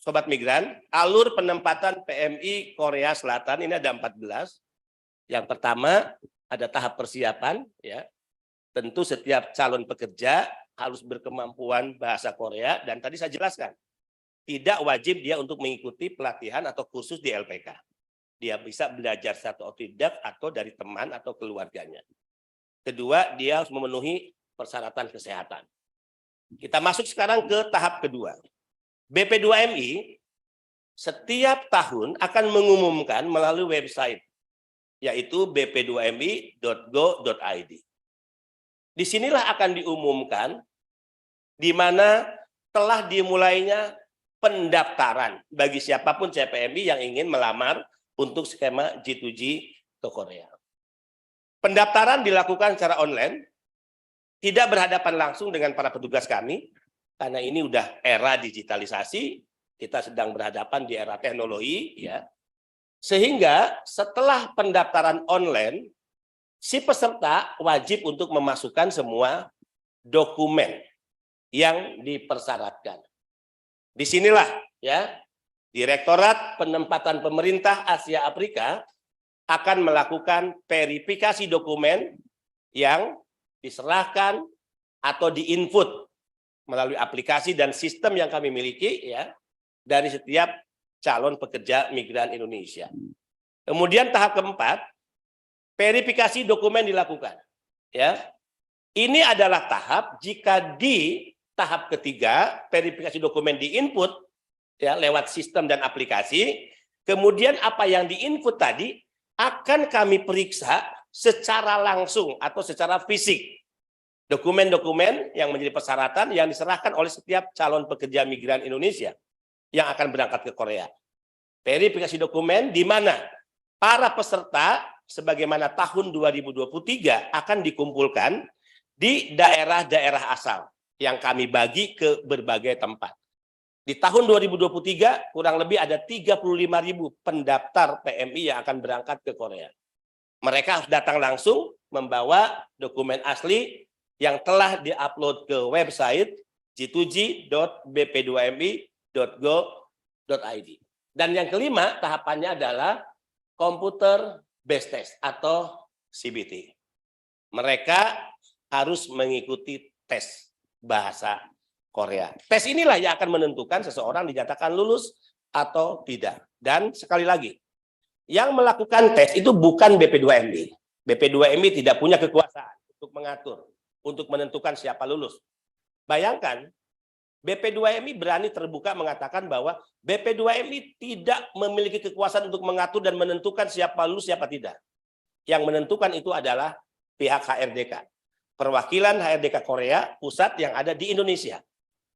Sobat Migran, alur penempatan PMI Korea Selatan ini ada 14. Yang pertama ada tahap persiapan, ya. Tentu setiap calon pekerja harus berkemampuan bahasa Korea, dan tadi saya jelaskan, tidak wajib dia untuk mengikuti pelatihan atau kursus di LPK. Dia bisa belajar secara otodidak atau dari teman atau keluarganya. Kedua, dia harus memenuhi persyaratan kesehatan. Kita masuk sekarang ke tahap kedua. BP2MI setiap tahun akan mengumumkan melalui website, yaitu bp2mi.go.id. Disinilah akan diumumkan di mana telah dimulainya pendaftaran bagi siapapun CPMI yang ingin melamar untuk skema G2G ke Korea. Pendaftaran dilakukan secara online, tidak berhadapan langsung dengan para petugas kami, karena ini udah era digitalisasi, kita sedang berhadapan di era teknologi, ya. Sehingga setelah pendaftaran online, si peserta wajib untuk memasukkan semua dokumen yang dipersyaratkan. Disinilah, ya, Direktorat Penempatan Pemerintah Asia Afrika akan melakukan verifikasi dokumen yang diserahkan atau diinput melalui aplikasi dan sistem yang kami miliki, ya, dari setiap calon pekerja migran Indonesia. Kemudian tahap keempat, verifikasi dokumen dilakukan, ya. Ini adalah tahap jika di tahap ketiga verifikasi dokumen diinput, ya, lewat sistem dan aplikasi, kemudian apa yang diinput tadi akan kami periksa secara langsung atau secara fisik. Dokumen-dokumen yang menjadi persyaratan yang diserahkan oleh setiap calon pekerja migran Indonesia yang akan berangkat ke Korea. Verifikasi dokumen di mana para peserta sebagaimana tahun 2023 akan dikumpulkan di daerah-daerah asal yang kami bagi ke berbagai tempat. Di tahun 2023 kurang lebih ada 35.000 pendaftar PMI yang akan berangkat ke Korea. Mereka harus datang langsung membawa dokumen asli yang telah diupload ke website g2g.bp2mi.go.id. Dan yang kelima tahapannya adalah computer based test atau CBT. Mereka harus mengikuti tes bahasa Korea. Tes inilah yang akan menentukan seseorang dinyatakan lulus atau tidak. Dan sekali lagi, yang melakukan tes itu bukan BP2MI. BP2MI tidak punya kekuasaan untuk mengatur, untuk menentukan siapa lulus. Bayangkan, BP2MI berani terbuka mengatakan bahwa BP2MI tidak memiliki kekuasaan untuk mengatur dan menentukan siapa lulus, siapa tidak. Yang menentukan itu adalah pihak HRDK. Perwakilan HRDK Korea Pusat yang ada di Indonesia.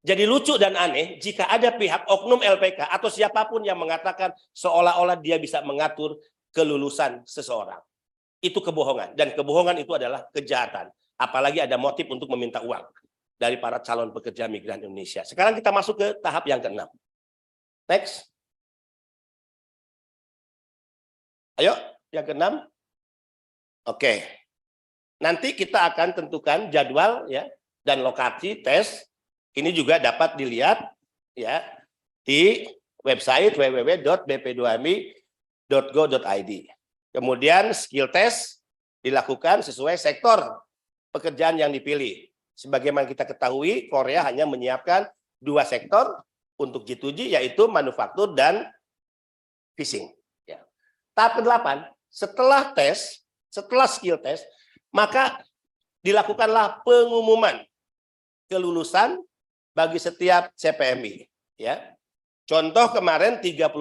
Jadi lucu dan aneh jika ada pihak oknum LPK atau siapapun yang mengatakan seolah-olah dia bisa mengatur kelulusan seseorang. Itu kebohongan, dan kebohongan itu adalah kejahatan. Apalagi ada motif untuk meminta uang dari para calon pekerja migran Indonesia. Sekarang kita masuk ke tahap yang ke-6. Next. Ayo, yang ke-6. Oke. Nanti kita akan tentukan jadwal, ya, dan lokasi tes. Ini juga dapat dilihat, ya, di website www.bp2mi.go.id. Kemudian skill test dilakukan sesuai sektor pekerjaan yang dipilih. Sebagaimana kita ketahui, Korea hanya menyiapkan 2 sektor untuk G2G, yaitu manufaktur dan fishing. Ya. Tahap ke-8, setelah tes, setelah skill test, maka dilakukanlah pengumuman kelulusan bagi setiap CPMI, ya. Contoh kemarin 35.000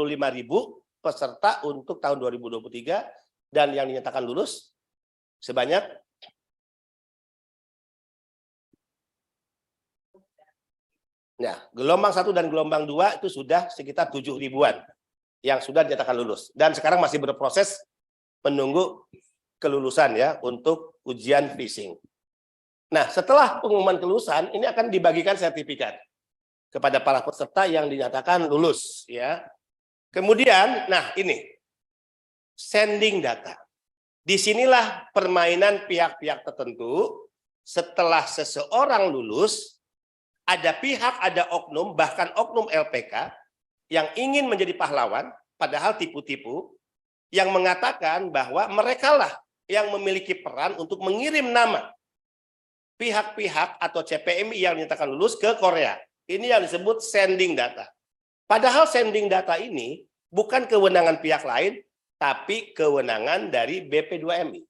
peserta untuk tahun 2023 dan yang dinyatakan lulus sebanyak gelombang 1 dan gelombang 2 itu sudah sekitar 7 ribuan yang sudah dinyatakan lulus dan sekarang masih berproses menunggu kelulusan, ya, untuk ujian fishing. Nah, setelah pengumuman kelulusan, ini akan dibagikan sertifikat kepada para peserta yang dinyatakan lulus, ya. Kemudian, nah ini, sending data. Disinilah permainan pihak-pihak tertentu. Setelah seseorang lulus, ada pihak, ada oknum, bahkan oknum LPK, yang ingin menjadi pahlawan, padahal tipu-tipu, yang mengatakan bahwa merekalah yang memiliki peran untuk mengirim nama pihak-pihak atau CPMI yang dinyatakan lulus ke Korea. Ini yang disebut sending data. Padahal sending data ini bukan kewenangan pihak lain, tapi kewenangan dari BP2MI.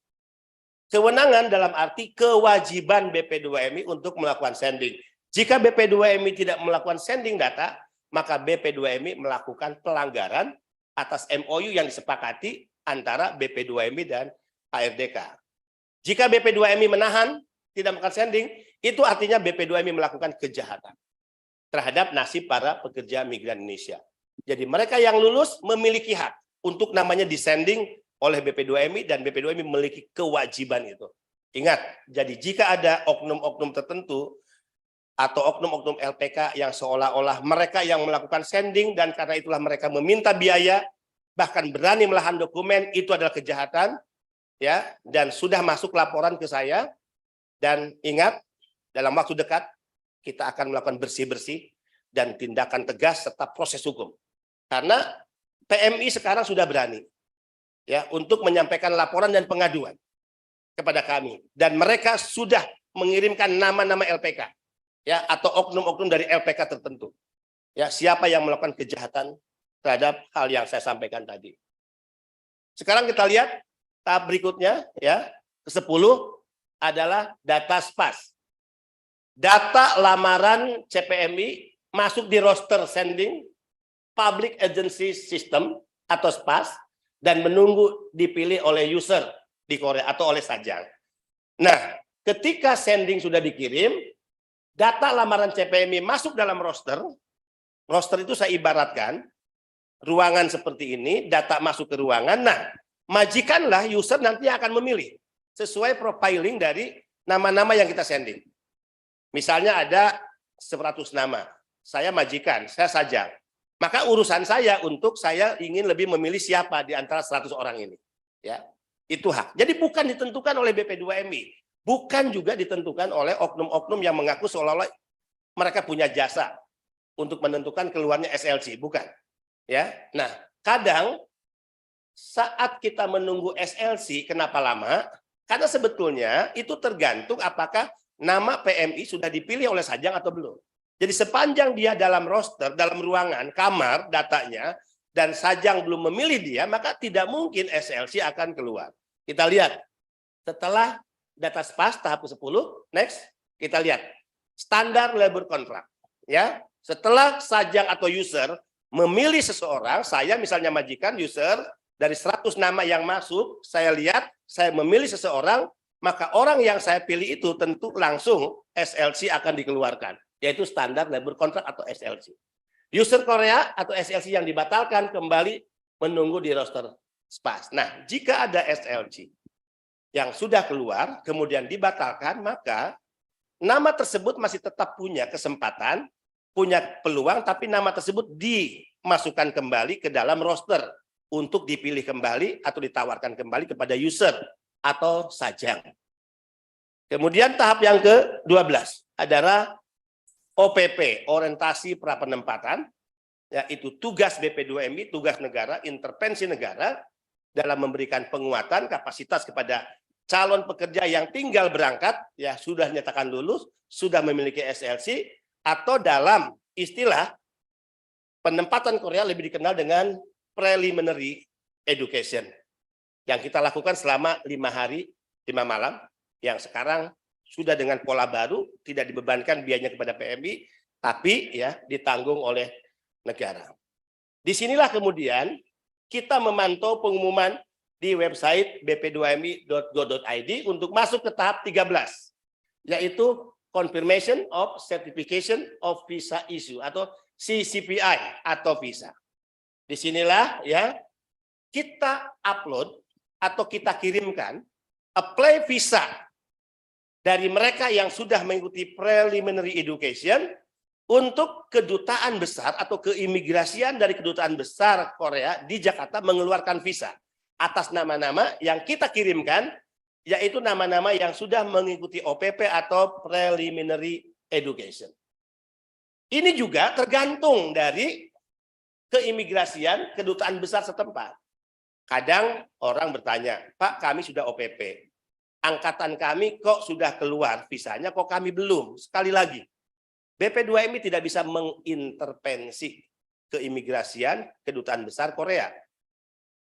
Kewenangan dalam arti kewajiban BP2MI untuk melakukan sending. Jika BP2MI tidak melakukan sending data, maka BP2MI melakukan pelanggaran atas MOU yang disepakati antara BP2MI dan HRDK. Jika BP2MI menahan, tidak melakukan sending, itu artinya BP2MI melakukan kejahatan terhadap nasib para pekerja migran Indonesia. Jadi mereka yang lulus memiliki hak untuk namanya disending oleh BP2MI dan BP2MI memiliki kewajiban itu. Ingat, jadi jika ada oknum-oknum tertentu atau oknum-oknum LPK yang seolah-olah mereka yang melakukan sending dan karena itulah mereka meminta biaya, bahkan berani melahan dokumen, itu adalah kejahatan, ya, dan sudah masuk laporan ke saya. Dan ingat, dalam waktu dekat kita akan melakukan bersih-bersih dan tindakan tegas serta proses hukum. Karena PMI sekarang sudah berani ya untuk menyampaikan laporan dan pengaduan kepada kami, dan mereka sudah mengirimkan nama-nama LPK ya atau oknum-oknum dari LPK tertentu. Ya, siapa yang melakukan kejahatan terhadap hal yang saya sampaikan tadi. Sekarang kita lihat tahap berikutnya ya, ke-10 adalah data SPAS. Data lamaran CPMI masuk di roster sending Public Agency System atau SPAS dan menunggu dipilih oleh user di Korea atau oleh Sajang. Nah, ketika sending sudah dikirim, data lamaran CPMI masuk dalam roster. Roster itu saya ibaratkan ruangan seperti ini, data masuk ke ruangan. Nah, majikanlah user nanti akan memilih sesuai profiling dari nama-nama yang kita sending. Misalnya ada 100 nama, saya majikan, saya Sajang. Maka urusan saya untuk saya ingin lebih memilih siapa di antara 100 orang ini. Ya, itu hak. Jadi bukan ditentukan oleh BP2MI, bukan juga ditentukan oleh oknum-oknum yang mengaku seolah-olah mereka punya jasa untuk menentukan keluarnya SLC, bukan. Ya, nah kadang saat kita menunggu SLC, kenapa lama? Karena sebetulnya itu tergantung apakah nama PMI sudah dipilih oleh Sajang atau belum. Jadi sepanjang dia dalam roster, dalam ruangan, kamar datanya, dan Sajang belum memilih dia, maka tidak mungkin SLC akan keluar. Kita lihat, setelah data SPAS tahap ke-10, next, kita lihat. Standar labor contract. Ya, setelah Sajang atau user memilih seseorang, saya misalnya majikan user, dari 100 nama yang masuk, saya lihat, saya memilih seseorang, maka orang yang saya pilih itu tentu langsung SLC akan dikeluarkan, yaitu standar labor contract atau SLC. User Korea atau SLC yang dibatalkan kembali menunggu di roster SPAS. Nah, jika ada SLC yang sudah keluar, kemudian dibatalkan, maka nama tersebut masih tetap punya kesempatan, punya peluang, tapi nama tersebut dimasukkan kembali ke dalam roster untuk dipilih kembali atau ditawarkan kembali kepada user atau Sajang. Kemudian tahap yang ke-12 adalah OPP, orientasi prapenempatan, yaitu tugas BP2MI, tugas negara, intervensi negara dalam memberikan penguatan kapasitas kepada calon pekerja yang tinggal berangkat, ya sudah nyatakan lulus, sudah memiliki SLC, atau dalam istilah penempatan Korea lebih dikenal dengan preliminary education yang kita lakukan selama 5 hari 5 malam, yang sekarang sudah dengan pola baru, tidak dibebankan biayanya kepada PMI, tapi ya ditanggung oleh negara. Disinilah kemudian kita memantau pengumuman di website bp2mi.go.id untuk masuk ke tahap 13, yaitu Confirmation of Certification of Visa Issue atau CCPI atau visa. Disinilah ya kita upload atau kita kirimkan apply visa dari mereka yang sudah mengikuti preliminary education untuk kedutaan besar atau keimigrasian dari kedutaan besar Korea di Jakarta mengeluarkan visa atas nama-nama yang kita kirimkan, yaitu nama-nama yang sudah mengikuti OPP atau preliminary education. Ini juga tergantung dari keimigrasian kedutaan besar setempat. Kadang orang bertanya, Pak, kami sudah OPP. Angkatan kami kok sudah keluar visanya, kok kami belum? Sekali lagi, BP2MI tidak bisa mengintervensi keimigrasian kedutaan besar Korea.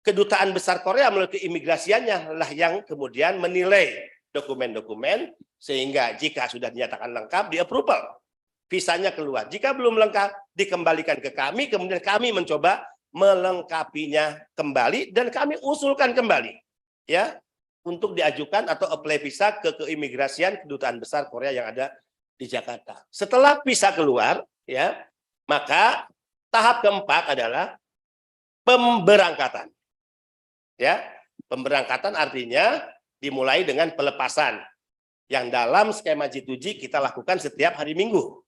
Kedutaan besar Korea melalui keimigrasiannya lah yang kemudian menilai dokumen-dokumen, sehingga jika sudah dinyatakan lengkap, di-approval. Visanya keluar. Jika belum lengkap, dikembalikan ke kami, kemudian kami mencoba melengkapinya kembali, dan kami usulkan kembali. Ya, untuk diajukan atau apply visa ke keimigrasian kedutaan besar Korea yang ada di Jakarta. Setelah visa keluar, ya, maka tahap keempat adalah pemberangkatan. Ya, pemberangkatan artinya dimulai dengan pelepasan yang dalam skema G2G kita lakukan setiap hari Minggu.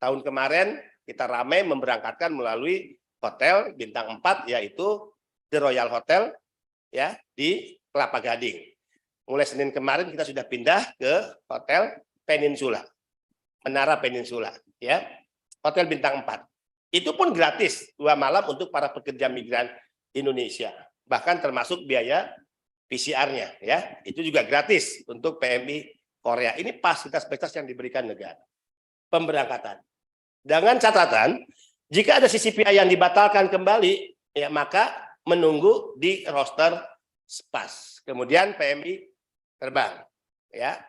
Tahun kemarin kita ramai memberangkatkan melalui hotel bintang 4, yaitu The Royal Hotel, ya, di Kelapa Gading. Mulai Senin kemarin kita sudah pindah ke Hotel Peninsula, Menara Peninsula, ya, Hotel bintang 4. Itu pun gratis 2 malam untuk para pekerja migran Indonesia, bahkan termasuk biaya PCR-nya, ya, itu juga gratis untuk PMI Korea. Ini fasilitas-fasilitas yang diberikan negara. Pemberangkatan dengan catatan, jika ada CCPI yang dibatalkan kembali, ya, maka menunggu di roster SPAS. Kemudian PMI terbang, ya.